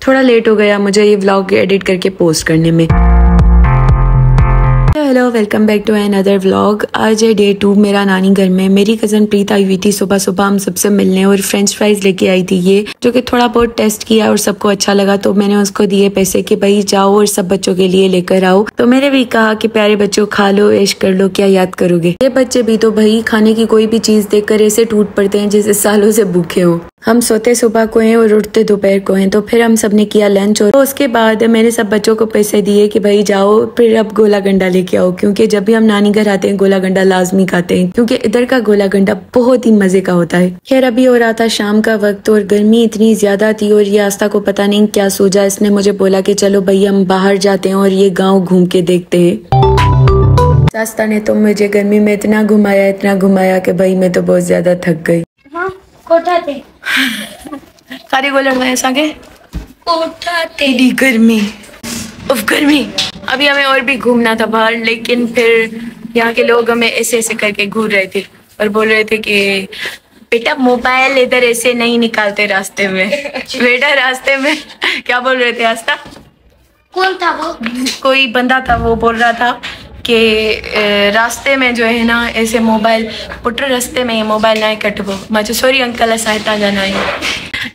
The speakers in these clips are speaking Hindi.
थोड़ा लेट हो गया मुझे ये व्लॉग एडिट करके पोस्ट करने में। Hello, welcome back to another vlog. आज है डे 2 मेरा नानी घर में। मेरी कज़न प्रीत आई हुई थी सुबह सुबह हम सबसे मिलने और फ्रेंच फ्राइज लेके आई थी ये, जो कि थोड़ा बहुत टेस्ट किया और सबको अच्छा लगा तो मैंने उसको दिए पैसे कि भाई जाओ और सब बच्चों के लिए लेकर आओ। तो मैंने भी कहा कि प्यारे बच्चों खा लो, ऐश कर लो, क्या याद करोगे। ये बच्चे भी तो भाई खाने की कोई भी चीज देखकर ऐसे टूट पड़ते हैं जैसे सालों से भूखे हो। हम सोते सुबह को हैं और उठते दोपहर को हैं। तो फिर हम सबने किया लंच और उसके बाद मैंने सब बच्चों को पैसे दिए कि भाई जाओ फिर अब गोला गंडा लेके आओ, क्योंकि जब भी हम नानी घर आते हैं गोला गंडा लाजमी खाते हैं, क्योंकि इधर का गोला गंडा बहुत ही मजे का होता है। खैर अभी हो रहा था शाम का वक्त और गर्मी इतनी ज्यादा थी और ये आस्था को पता नहीं क्या सूझा, इसने मुझे बोला कि चलो भाई हम बाहर जाते हैं और ये गाँव घूम के देखते हैं। आस्था ने तो मुझे गर्मी में इतना घुमाया कि भाई मैं तो बहुत ज्यादा थक गई। कोठा थे सारे को लड़ना ऐसा के कोठा तेरी गर्मी उफ गर्मी। अभी हमें और भी घूमना था बाहर, लेकिन फिर यहाँ के लोग हमें ऐसे ऐसे करके घूर रहे थे और बोल रहे थे कि बेटा मोबाइल इधर ऐसे नहीं निकालते रास्ते में। बेटा रास्ते में क्या बोल रहे थे आस्था? कौन था वो? कोई बंदा था वो बोल रहा था कि रास्ते में जो है ना ऐसे मोबाइल पुट रास्ते में मोबाइल ना कटबो। मैं सॉरी अंकल सहायता जाना है।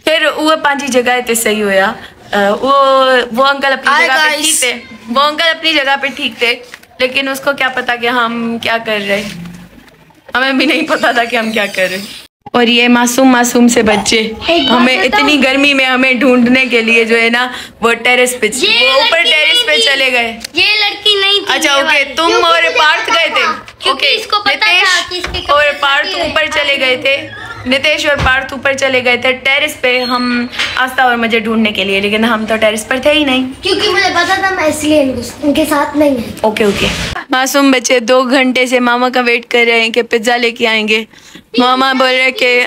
फिर वो 5 जगह ते सही होया। वो अंकल अपनी जगह पे ठीक थे, वो अंकल अपनी जगह पे ठीक थे, लेकिन उसको क्या पता कि हम क्या कर रहे। हमें भी नहीं पता था कि हम क्या कर रहे। और ये मासूम से बच्चे हमें इतनी गर्मी में हमें ढूंढने के लिए जो है ना वो टेरेस पे ऊपर टेरेस पे चले गए। ये लड़की नहीं थी। अच्छा ओके, तुम और पार्थ गए थे। ओके, इसको पता नितेश और पार्थ ऊपर चले गए थे। नितेश और पार्थ ऊपर चले गए थे टेरेस पे हम आस्था और मुझे ढूंढने के लिए, लेकिन हम तो टेरेस पर थे ही नहीं क्योंकि मुझे पता था मैं इसलिए इनके साथ नहीं है। ओके मासूम बच्चे 2 घंटे से मामा का वेट कर रहे हैं कि पिज्जा लेके आएंगे। मामा बोल रहे कि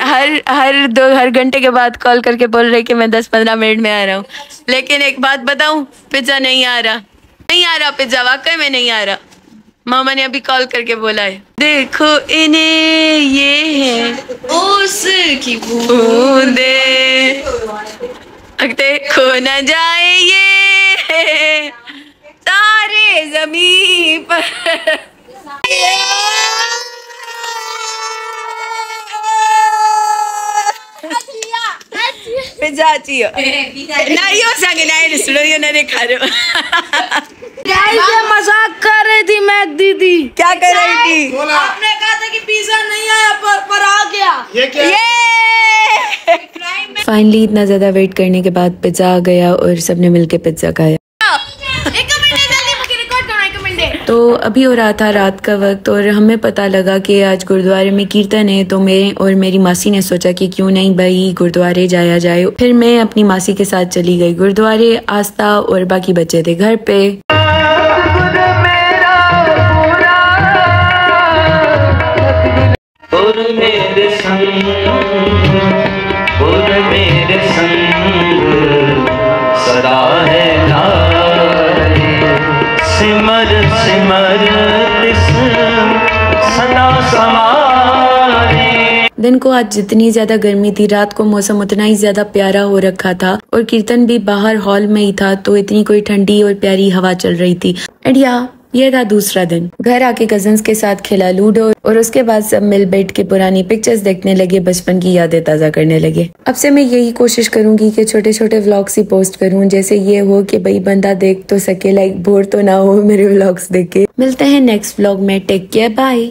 हर घंटे के बाद कॉल करके बोल रहे कि मैं 10-15 मिनट में आ रहा हूँ। लेकिन एक बात बताऊं, पिज्जा नहीं आ रहा पिज्जा वाकई में नहीं आ रहा। मामा ने अभी कॉल करके बोला है देखो इन्हें ये है उसकी बूंदे, देखो न जाए ये तारे ज़मीं पर। पिज्जा चाहिए नहीं हो सके नहीं सुनो ये नहीं खा रहे। मजाक कर रही थी मैं दीदी। क्या कर रही थी? आपने कहा था कि पिज्जा नहीं आया पर आ गया। ये क्या? फाइनली इतना ज्यादा वेट करने के बाद पिज्जा आ गया और सबने मिलके पिज्जा खाया। तो अभी हो रहा था रात का वक्त और हमें पता लगा कि आज गुरुद्वारे में कीर्तन है, तो मैं और मेरी मासी ने सोचा कि क्यों नहीं भाई गुरुद्वारे जाया जाए। फिर मैं अपनी मासी के साथ चली गई गुरुद्वारे। आस्था और बाकी बच्चे थे घर पे। दिन को आज जितनी ज्यादा गर्मी थी, रात को मौसम उतना ही ज्यादा प्यारा हो रखा था और कीर्तन भी बाहर हॉल में ही था, तो इतनी कोई ठंडी और प्यारी हवा चल रही थी। एंड ये था दूसरा दिन। घर आके कजन्स के साथ खेला लूडो और उसके बाद सब मिल बैठ के पुरानी पिक्चर्स देखने लगे, बचपन की यादें ताजा करने लगे। अब से मैं यही कोशिश करूंगी कि छोटे छोटे व्लॉग्स ही पोस्ट करूं, जैसे ये हो कि भाई बंदा देख तो सके, लाइक बोर तो ना हो मेरे व्लॉग्स देख के। मिलते हैं नेक्स्ट व्लॉग में। Take care, bye.